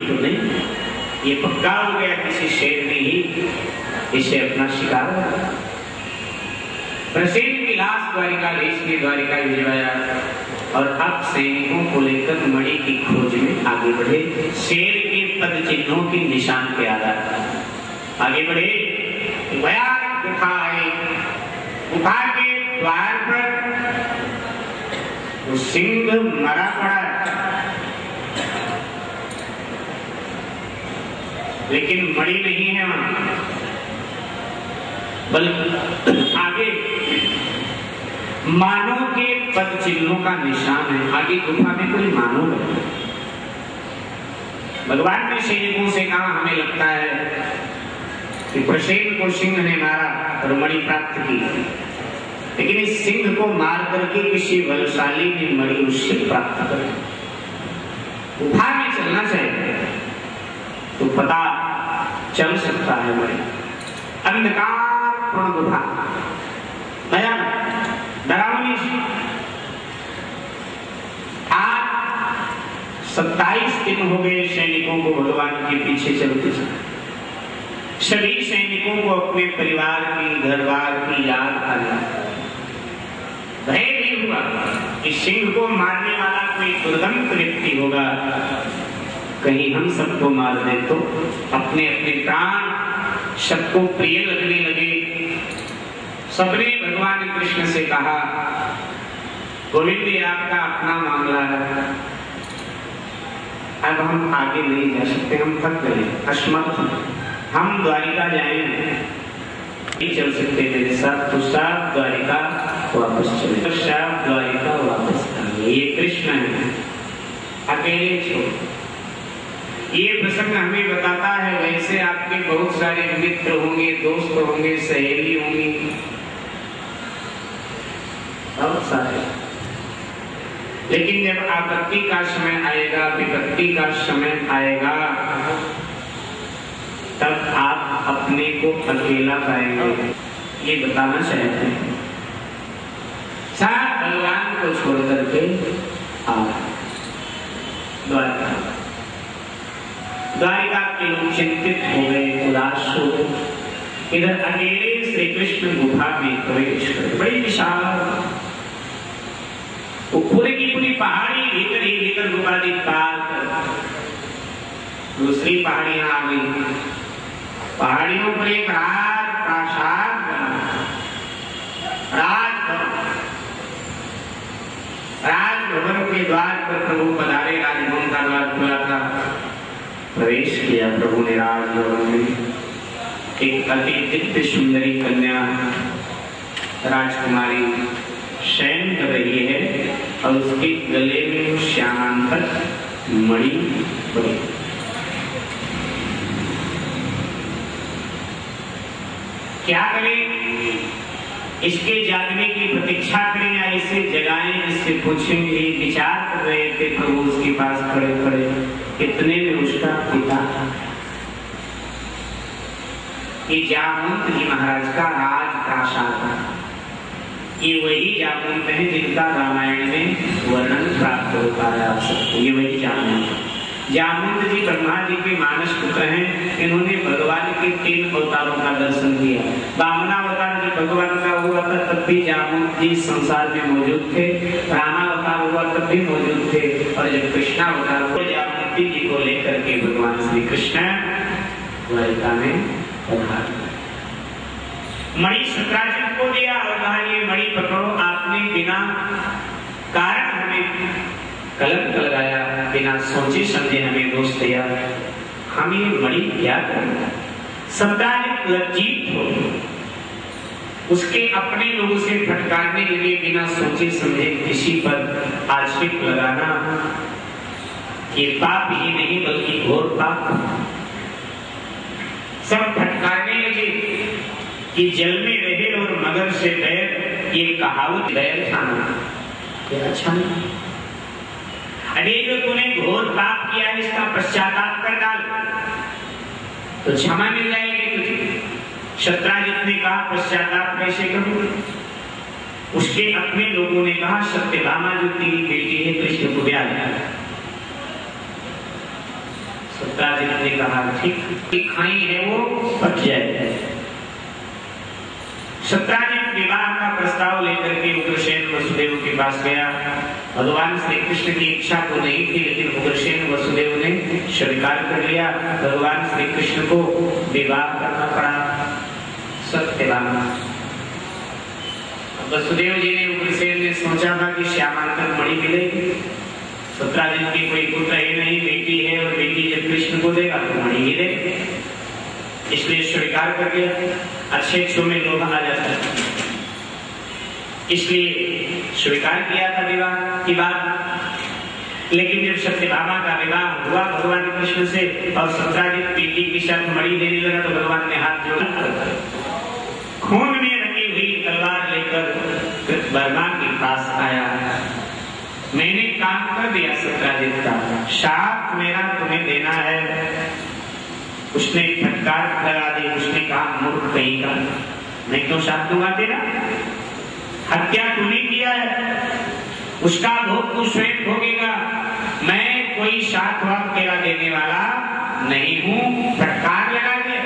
तो नहीं, ये पक्का हो गया किसी शेर ने ही इसे अपना शिकार बनाया। प्रसेन की लाश द्वारिका देश में द्वारिका भिजवाया और अब सैनिकों को लेकर मणि की खोज में आगे बढ़े। शेर के पद चिन्हों के निशान के आधार पर आगे बढ़े। भयानक गुफा है, गुफा के द्वार पर वो सिंह मरा पड़ा है, लेकिन मणि नहीं है वहां, बल्कि आगे मानव के पद चिन्हों का निशान है। आगे गुफा में कोई मानव है। भगवान ने सैनिकों से कहा, हमें लगता है कि प्रसेन को सिंह ने मारा और मणि प्राप्त की, लेकिन इस सिंह को मार करके किसी बलशाली ने मणि उससे प्राप्त कर। गुफा में चलना चाहिए तो पता चल सकता है। मणि अंधकारपूर्ण गुफा, भयानक डरावनी। आज 27 दिन हो गए सैनिकों को भगवान के पीछे चलते चलते। सभी सैनिकों को अपने परिवार की, घर बार की याद आ जाती। भय भी हुआ कि सिंह को मारने वाला कोई दुर्गंध व्यक्ति होगा, कहीं हम सबको मार दे तो। अपने अपने प्राण सबको प्रिय लगने लगे। सबने भगवान कृष्ण से कहा, गोविंद ये आपका अपना मामला है, अब हम आगे नहीं जा सकते, हम थक गए, असमर्थ, हम द्वारिका जाएंगे, नहीं चल सकते मेरे साथ, तो साथ द्वारिका वापस चले। तो साथ द्वारिका वापस आए। ये कृष्ण है, अकेले छोड़। ये प्रसंग हमें बताता है, वैसे आपके बहुत सारे मित्र होंगे, दोस्त होंगे, सहेली होंगी, बहुत सारे, लेकिन जब आपत्ति का समय आएगा, विपत्ति का समय आएगा, तब आप अपने को अकेला पाएंगे। ये बताना चाहते हैं। साथ भगवान को छोड़ करके द्वारिका के लोग चिंतित हो गए, उदास हो गए। इधर अकेले श्री कृष्ण गुफा में प्रवेश कर, बड़ी विशाल, वो पूरे की पूरी पहाड़ी भीतर ही भीतर गुफा दी पार कर दूसरी पहाड़ियां आ गई। पहाड़ियों पर एक राज प्रासाद बना, राजभवन के द्वार पर प्रभु पधारे। राजभवन का द्वार खुला था, प्रवेश किया प्रभु ने राजभवन में। एक अति दिव्य सुंदरी कन्या राजकुमारी शयन कर रही है और उसके गले में श्यामांबर मणि पड़ी। क्या करें, इसके जागने की प्रतीक्षा करें या इसे जगाएं, इससे पूछेंगे। विचार कर रहे थे प्रभु उसके पास खड़े खड़े। इतने में उसका पिता, ये जामवंत जी महाराज का राज प्रासाद, ये वही जामवंत है जिनका रामायण में वर्णन प्राप्त होता है आप सबको। ये वही जामवंत। जामवंत जी ब्रह्मा जी के मानस पुत्र हैं। इन्होंने भगवान के 3 अवतारों का दर्शन किया। वामनावतार जब भगवान का हुआ था तब भी जामवंत जी संसार में मौजूद थे। रामावतार हुआ तब भी मौजूद थे। और जब कृष्णावतार हुआ, जामवंत जी को लेकर के भगवान श्री कृष्ण द्वारिका में पधारे। मणि सत्राजित को दिया और कहा, ये मणि पकड़ो। आपने बिना कारण हमें कलंक लगाया, बिना सोचे समझे हमें दोष दिया, हम ये मणि क्या करेंगे। सत्राजित लज्जित हो, उसके अपने लोगों से फटकारने के लिए बिना सोचे समझे किसी पर आक्षेप लगाना, ये पाप ही नहीं बल्कि घोर पाप। सब फटकारने लगे कि जल में रहे और मगर से बैर, ये कहावत बैर खाना क्या अच्छा नहीं। अरे जो तूने घोर पाप किया, इसका पश्चाताप कर डाल तो क्षमा मिल जाएगी तुझे। सत्राजित ने कहा, पश्चाताप कैसे करूं? उसके अपने लोगों ने कहा, सत्यभामा जो तेरी बेटी है कृष्ण को ब्याह दिया। सत्राजित ने कहा ठीक, खाई है वो पच जाए। सत्राजित विवाह का प्रस्ताव लेकर के उग्रसेन वसुदेव के पास गया। भगवान श्री कृष्ण की इच्छा तो नहीं थी, लेकिन उग्रसेन वसुदेव ने स्वीकार कर लिया। भगवान श्री कृष्ण को विवाह करना पड़ा सत्यभामा। वसुदेव जी ने, उग्रसेन ने सोचा था कि श्यामांतर मणि मिलेगी। 17 दिन की कोई पुत्र है नहीं, बेटी है, और बेटी जब कृष्ण को देगा तो मणि मिले, इसलिए स्वीकार कर लिया। अच्छे में लोग आ जाता है, इसलिए स्वीकार किया था विवाह की बात। लेकिन जब सत्यभामा का विवाह हुआ भगवान कृष्ण से और 17 दिन बेटी के साथ मणि देने लगा तो भगवान ने हाथ जोड़ा, खून में रंगी हुई तलवार लेकर कृतवर्मा के पास आया। मैंने काम कर दिया सत्राजित का, शाप मेरा तुम्हें देना है। उसने फटकार लगा दी। उसने कहा मूर्ख कहीं का, मैं क्यों शाप दूंगा तेरा? हत्या तूने किया है, उसका भोग तू स्वयं भोगेगा। मैं कोई शाप वाप तेरा देने वाला नहीं हूं। फटकार लगा दिया।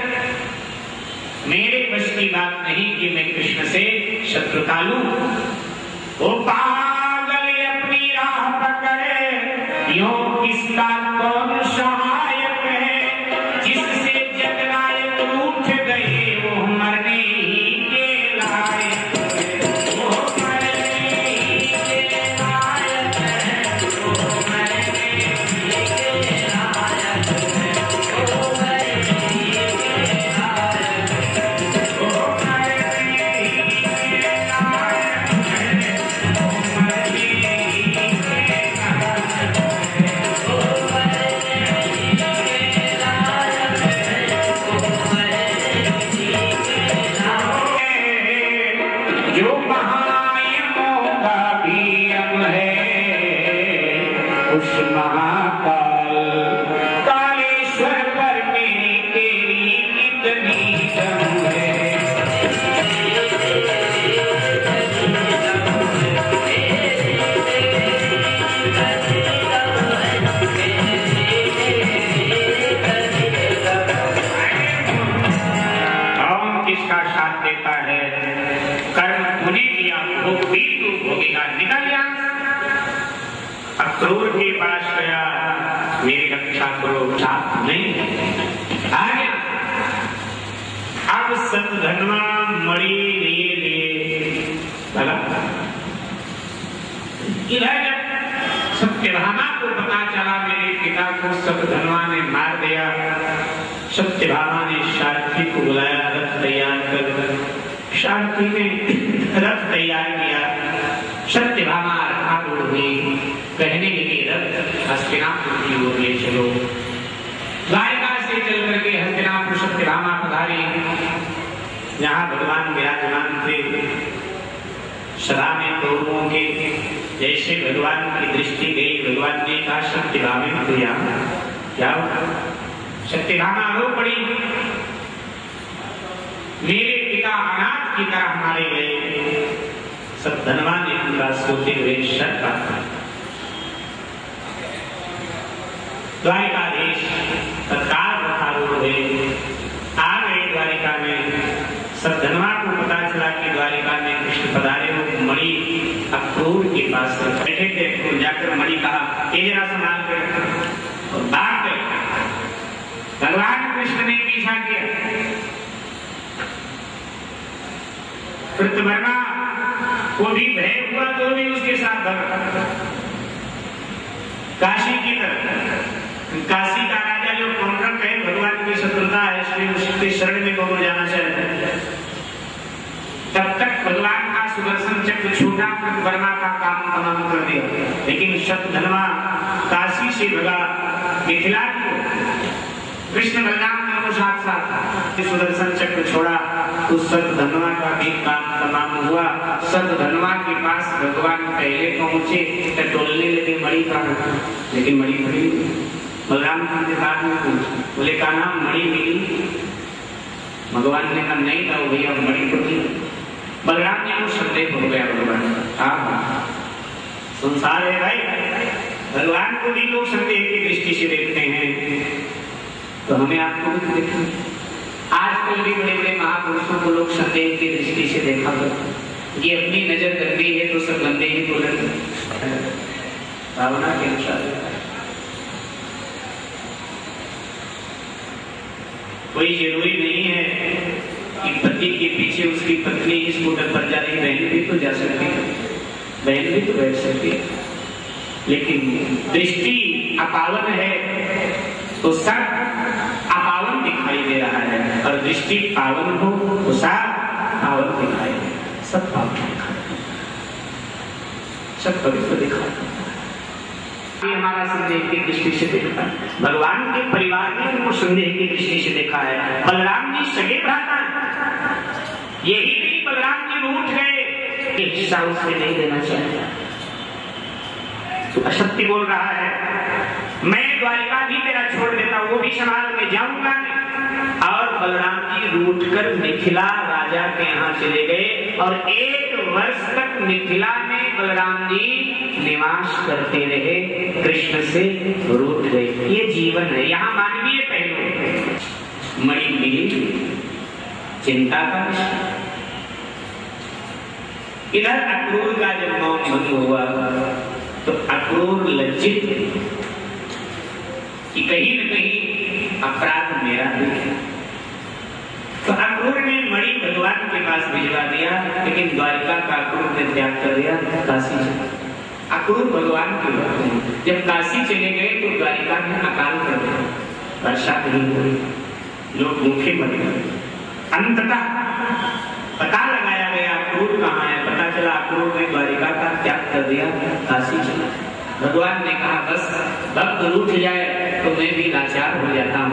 मेरे बस की बात नहीं कि मैं कृष्ण से शत्रुता लूं। वो पागल अपनी राह पकड़े, यो किसका कौन सहायक है? जिससे जगनायक उठ गए वो मरने ही के लायक है। वो मरने ही के लायक है। वो मरने ही के लायक है। वो मरने ही के लायक है। वो मरने ही के लायक है। वो मरने ही के जो महायमों का भी अंग है, उस महाकाल कालेश्वर पर मेरी तेरी कितनी दम है। कौन किसका साथ देता है? कर्म तूने किया, भोग भी तू भोगेगा। निकल जा। अक्रूर के पास गया, मेरी रक्षा करो, साथ नहीं आ गया। अब सतधनवा मणि लिए भला इधर जब सत्यभामा को पता चला मेरे पिता को सतधनवा ने मार दिया, सत्यभामा ने सारथी को बुलाया, रथ तैयार कर। सारथी ने रथ तैयार किया। सत्यभामा रथारूढ़ हुई, कहने लगी रथ हस्तिनापुर की ओर ले चलो। द्वारिका से चल करके हस्तिनापुर सत्यभामा पधारी, जहाँ भगवान विराजमान थे। सदा में कौरवों के जैसे भगवान की दृष्टि गई, भगवान ने कहा सत्यभामा तो यहाँ क्या हुआ? सत्यभामा रो पड़ी, मेरे पिता अनाथ की तरह मारे गए। सतधनवा ने उनका सोते हुए शर काटा। द्वारिकाधीश तत्काल रथारूढ़ हुए, आ गए द्वारिका में। सतधनवा को पता चला कि द्वारिका में कृष्ण पधारे। वो मणि अक्रूर के पास बैठे थे। अक्रूर जाकर मणि कहा ये जरा संभाल कर, और बात भगवान कृष्ण ने पीछा किया। कृतवर्मा को भी भय हुआ तो भी उसके साथ भागा काशी की तरफ। काशी का राजा जो कौरव है, भगवान की शत्रुता है, इसलिए उसके शरण में कौन जाना चाहता है। तब तक भगवान का सुदर्शन चक्र छूटा, कृतवर्मा का काम तमाम कर दिया। लेकिन सतधनवा काशी से भगा मिथिला को। कृष्ण बलराम दोनों साथ साथ सुदर्शन चक्र छोड़ा तो सतधनवा का भी काम तमाम हुआ। सतधनवा के पास भगवान पहले पहुंचे, टटोलने लगे मणि का, लेकिन मणि मिली। बलराम जी के बाद में पूछा, बोले का नाम मणि मिली? भगवान ने कहा नहीं था भैया, मणि तो थी। बलराम जी को संदेह हो गया। भगवान हाँ संसार है भाई, भगवान को भी लोग संदेह की दृष्टि से देखते हैं। तो हमें आपको भी देखना। आजकल भी बड़े बड़े महापुरुषों को लोग संदेह की दृष्टि से देखा करते, ये अपनी नजर गंदी है तो सब गंदे ही बोलेंगे, भावना के अनुसार। कोई जरूरी नहीं है कि पति के पीछे उसकी पत्नी स्कूटर पर जा रही, बहन भी तो जा सकती है, बहन भी तो बैठ सकती है, लेकिन दृष्टि अपावन है तो सब अपावन दिखाई दे रहा है, और दृष्टि पावन हो तो सब पावन दिखाई दे, सब पावन दिखाई, सब पवित्र दिखाई। ये हमारा संदेह की दृष्टि से देखा है, भगवान के परिवार ने उनको संदेह की दृष्टि से देखा है। बलराम जी सगे भ्राता हैं, यही नहीं बलराम जी रूठ गए, एक हिस्सा उससे नहीं देना चाहिए, तो असत्य बोल रहा है, मैं द्वारिका भी तेरा छोड़ देता, वो भी संभाल के जाऊंगा। और बलराम जी रूठ कर मिथिला राजा के यहाँ चले गए, और 1 वर्ष तक मिथिला में बलराम जी निवास करते रहे, कृष्ण से रूठ गए। ये जीवन है, यहाँ मानवीय पहलू। मणि मिली, चिंता का विषय। इधर अक्रूर का जब मौत भंग हुआ तो अक्रूर लज्जित कि कहीं न कहीं अपराध मेरा भी है, तो अक्रूर ने मणि भगवान के पास भिजवा दिया, लेकिन द्वारिका का अक्रूर ने त्याग कर दिया, काशी। अक्रूर भगवान के भक्त हैं, जब काशी चले गए तो द्वारिका में अकाल कर दिया, वर्षा नहीं हुई, लोग भूखे मर गए। अंततः पता लगाया गया अक्रूर कहाँ है, पता चला अक्रूर ने द्वारिका का त्याग कर दिया, काशी चला। भगवान ने कहा बस भक्त रूठ जाए तो मैं भी लाचार हो जाता हूँ।